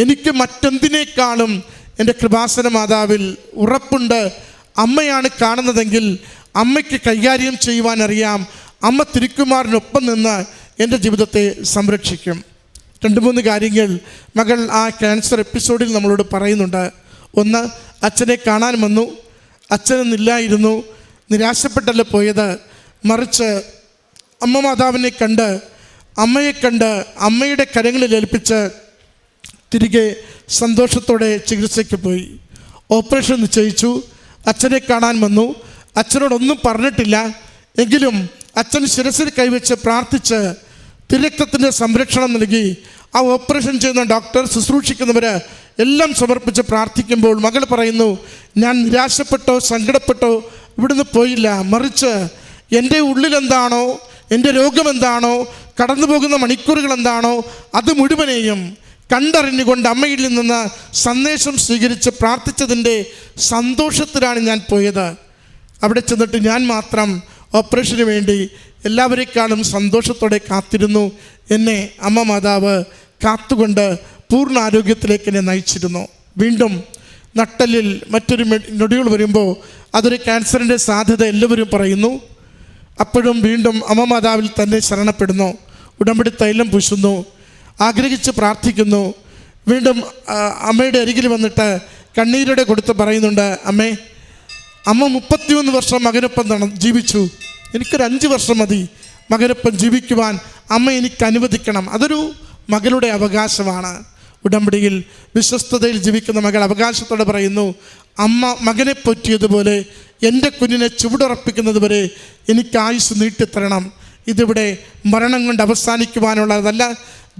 എനിക്ക് മറ്റെന്തിനേക്കാളും എൻ്റെ കൃപാസന മാതാവിൽ ഉറപ്പുണ്ട്. അമ്മയാണ് കാണുന്നതെങ്കിൽ അമ്മയ്ക്ക് കൈകാര്യം ചെയ്യുവാൻ അറിയാം. അമ്മ തിരുക്കുമാറിനൊപ്പം നിന്ന് എൻ്റെ ജീവിതത്തെ സംരക്ഷിക്കും. 2-3 കാര്യങ്ങൾ മകൾ ആ ക്യാൻസർ എപ്പിസോഡിൽ നമ്മളോട് പറയുന്നുണ്ട്. ഒന്ന്, അച്ഛനെ കാണാൻ വന്നു, അച്ഛനൊന്നില്ലായിരുന്നു, നിരാശപ്പെട്ടല്ല പോയത്. മറിച്ച് അമ്മ മാതാവിനെ കണ്ട്, അമ്മയെ കണ്ട്, അമ്മയുടെ കരങ്ങളിൽ ഏൽപ്പിച്ച് തിരികെ സന്തോഷത്തോടെ ചികിത്സയ്ക്ക് പോയി. ഓപ്പറേഷൻ നിശ്ചയിച്ചു. അച്ഛനെ കാണാൻ വന്നു. അച്ഛനോടൊന്നും പറഞ്ഞിട്ടില്ല. എങ്കിലും അച്ഛൻ ശിരസിൽ കൈവച്ച് പ്രാർത്ഥിച്ച് തിരക്തത്തിൻ്റെ സംരക്ഷണം നൽകി. ആ ഓപ്പറേഷൻ ചെയ്യുന്ന ഡോക്ടർ, ശുശ്രൂഷിക്കുന്നവർ എല്ലാം സമർപ്പിച്ച് പ്രാർത്ഥിക്കുമ്പോൾ മകൾ പറയുന്നു, ഞാൻ നിരാശപ്പെട്ടോ സങ്കടപ്പെട്ടോ ഇവിടുന്ന് പോയില്ല. മറിച്ച് എൻ്റെ ഉള്ളിലെന്താണോ, എൻ്റെ രോഗമെന്താണോ, കടന്നു പോകുന്ന മണിക്കൂറുകൾ എന്താണോ, അത് മുഴുവനെയും കണ്ടറിഞ്ഞുകൊണ്ട് അമ്മയിൽ നിന്ന് സന്ദേശം സ്വീകരിച്ച് പ്രാർത്ഥിച്ചതിൻ്റെ സന്തോഷത്തിലാണ് ഞാൻ പോയത്. അവിടെ ചെന്നിട്ട് ഞാൻ മാത്രം ഓപ്പറേഷന് വേണ്ടി എല്ലാവരെക്കാളും സന്തോഷത്തോടെ കാത്തിരുന്നു. എന്നെ അമ്മ മാതാവ് കാത്തുകൊണ്ട് പൂർണ്ണ ആരോഗ്യത്തിലേക്ക് എന്നെ നയിച്ചിരുന്നു. വീണ്ടും നട്ടലിൽ മറ്റൊരു നൊടികൾ വരുമ്പോൾ അതൊരു ക്യാൻസറിൻ്റെ സാധ്യത എല്ലാവരും പറയുന്നു. അപ്പോഴും വീണ്ടും അമ്മ മാതാവിൽ തന്നെ ശരണപ്പെടുന്നു. ഉടമ്പടി തൈലം പൂശുന്നു, ആഗ്രഹിച്ച് പ്രാർത്ഥിക്കുന്നു. വീണ്ടും അമ്മയുടെ അരികിൽ വന്നിട്ട് കണ്ണീരോടെ കൊടുത്ത് പറയുന്നുണ്ട്, അമ്മേ, അമ്മ 31 വർഷം മകനൊപ്പം ജീവിച്ചു. എനിക്കൊരു 5 വർഷം മതി മകനൊപ്പം ജീവിക്കുവാൻ. അമ്മ എനിക്ക് അനുവദിക്കണം. അതൊരു മകളുടെ അവകാശമാണ്. ഉടമ്പടിയിൽ വിശ്വസ്തതയിൽ ജീവിക്കുന്ന മകൾ അവകാശത്തോടെ പറയുന്നു, അമ്മ മകനെ പൊറ്റിയതുപോലെ എൻ്റെ കുഞ്ഞിനെ ചുവടുറപ്പിക്കുന്നത് വരെ എനിക്ക് ആയുസ് നീട്ടിത്തരണം. ഇതിവിടെ മരണം കൊണ്ട് അവസാനിക്കുവാനുള്ളതല്ല,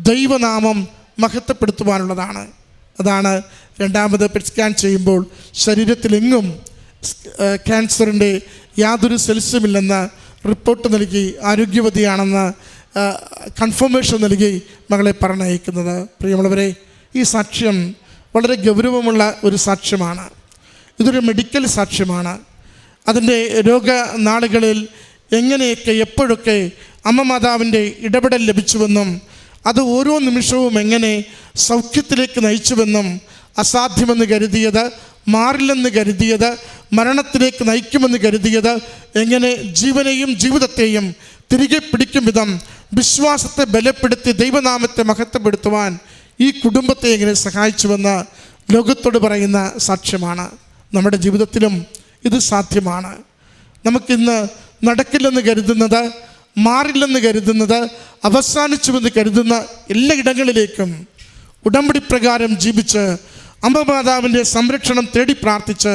ദൈവനാമം മഹത്വപ്പെടുത്തുവാനുള്ളതാണ്. അതാണ് രണ്ടാമത് പെറ്റ് സ്കാൻ ചെയ്യുമ്പോൾ ശരീരത്തിലെങ്ങും ക്യാൻസറിൻ്റെ യാതൊരു സെൽസുമില്ലെന്ന് റിപ്പോർട്ട് നൽകി, ആരോഗ്യവതിയാണെന്ന് കൺഫർമേഷൻ നൽകി മകളെ പറഞ്ഞയക്കുന്നത്. പ്രിയമുള്ളവരെ, ഈ സാക്ഷ്യം വളരെ ഗൗരവമുള്ള ഒരു സാക്ഷ്യമാണ്. ഇതൊരു മെഡിക്കൽ സാക്ഷ്യമാണ്. അതിൻ്റെ രോഗനാളുകളിൽ എങ്ങനെയൊക്കെ എപ്പോഴൊക്കെ അമ്മ മാതാവിൻ്റെ ഇടപെടൽ ലഭിച്ചുവെന്നും അത് ഓരോ നിമിഷവും എങ്ങനെ സൗഖ്യത്തിലേക്ക് നയിച്ചുവെന്നും അസാധ്യമെന്ന് കരുതിയത്, മാറില്ലെന്ന് കരുതിയത്, മരണത്തിലേക്ക് നയിക്കുമെന്ന് കരുതിയത് എങ്ങനെ ജീവനെയും ജീവിതത്തെയും തിരികെ പിടിക്കും വിധം വിശ്വാസത്തെ ബലപ്പെടുത്തി ദൈവനാമത്തെ മഹത്വപ്പെടുത്തുവാൻ ഈ കുടുംബത്തെ എങ്ങനെ സഹായിച്ചുവെന്ന് ലോകത്തോട് പറയുന്ന സാക്ഷ്യമാണ്. നമ്മുടെ ജീവിതത്തിലും ഇത് സാധ്യമാണ്. നമുക്കിന്ന് നടക്കില്ലെന്ന് കരുതുന്നത്, മാറില്ലെന്ന് കരുതുന്നത്, അവസാനിച്ചുവെന്ന് കരുതുന്ന എല്ലാ ഇടങ്ങളിലേക്കും ഉടമ്പടി പ്രകാരം ജീവിച്ച് അമ്മ മാതാവിൻ്റെ സംരക്ഷണം തേടി പ്രാർത്ഥിച്ച്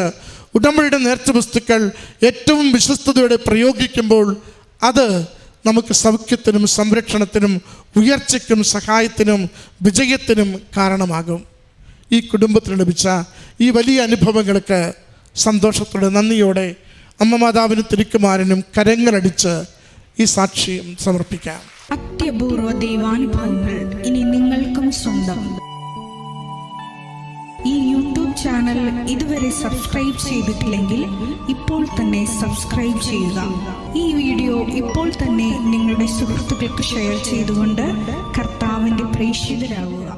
ഉടമ്പടിയുടെ നേർച്ച വസ്തുക്കൾ ഏറ്റവും വിശ്വസ്തയോടെ പ്രയോഗിക്കുമ്പോൾ അത് നമുക്ക് സൗഖ്യത്തിനും സംരക്ഷണത്തിനും ഉയർച്ചയ്ക്കും സഹായത്തിനും വിജയത്തിനും കാരണമാകും. ഈ കുടുംബത്തിന് ലഭിച്ച ഈ വലിയ അനുഭവങ്ങൾക്ക് സന്തോഷത്തോടെ നന്ദിയോടെ അമ്മ മാതാവിനും തിരുക്കുമാരനും കരങ്ങളടിച്ച് ഈ സാക്ഷ്യം സമർപ്പിക്കാം. അത്യപൂർവ ദൈവാനുഭവങ്ങൾ ഇനി നിങ്ങൾക്കും സ്വന്തം. ഈ യൂട്യൂബ് ചാനൽ ഇതുവരെ സബ്സ്ക്രൈബ് ചെയ്തിട്ടില്ലെങ്കിൽ ഇപ്പോൾ തന്നെ സബ്സ്ക്രൈബ് ചെയ്യുക. ഈ വീഡിയോ ഇപ്പോൾ തന്നെ നിങ്ങളുടെ സുഹൃത്തുക്കൾക്ക് ഷെയർ ചെയ്തുകൊണ്ട് കർത്താവിൻ്റെ പ്രേക്ഷിതരാകുക.